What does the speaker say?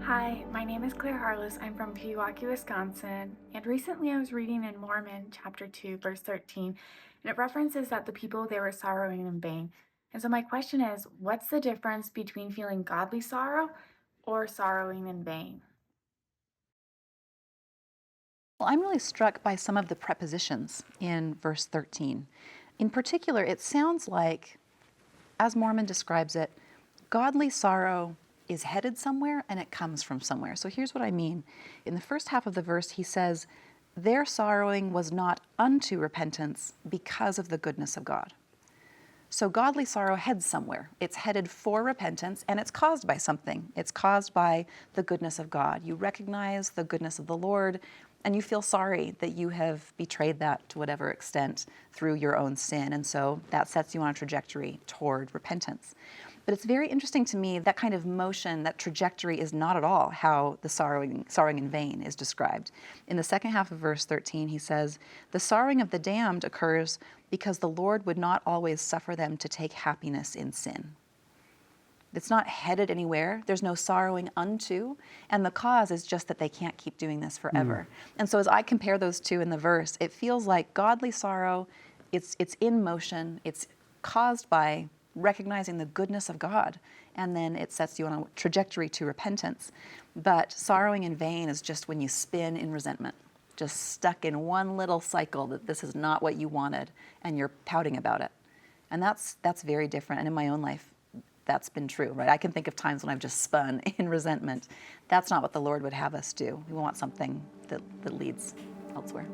Hi, my name is Claire Harless. I'm from Pewaukee, Wisconsin. And recently I was reading in Mormon chapter 2, verse 13, and it references that the people they were sorrowing in vain. And so my question is, what's the difference between feeling godly sorrow or sorrowing in vain? Well, I'm really struck by some of the prepositions in verse 13. In particular, it sounds like, as Mormon describes it, godly sorrow is headed somewhere and it comes from somewhere. So here's what I mean. In the first half of the verse, he says, their sorrowing was not unto repentance because of the goodness of God. So godly sorrow heads somewhere. It's headed for repentance, and it's caused by something. It's caused by the goodness of God. You recognize the goodness of the Lord, and you feel sorry that you have betrayed that to whatever extent through your own sin. And so that sets you on a trajectory toward repentance. But it's very interesting to me that kind of motion, that trajectory is not at all how the sorrowing in vain is described. In the second half of verse 13, he says, the sorrowing of the damned occurs because the Lord would not always suffer them to take happiness in sin. It's not headed anywhere. There's no sorrowing unto, and the cause is just that they can't keep doing this forever. And so as I compare those two in the verse, it feels like godly sorrow, it's in motion, it's caused by recognizing the goodness of God, and then it sets you on a trajectory to repentance. But sorrowing in vain is just when you spin in resentment, just stuck in one little cycle that this is not what you wanted, and you're pouting about it. And that's very different. And in my own life, that's been true, right? I can think of times when I've just spun in resentment. That's not what the Lord would have us do. We want something that leads elsewhere.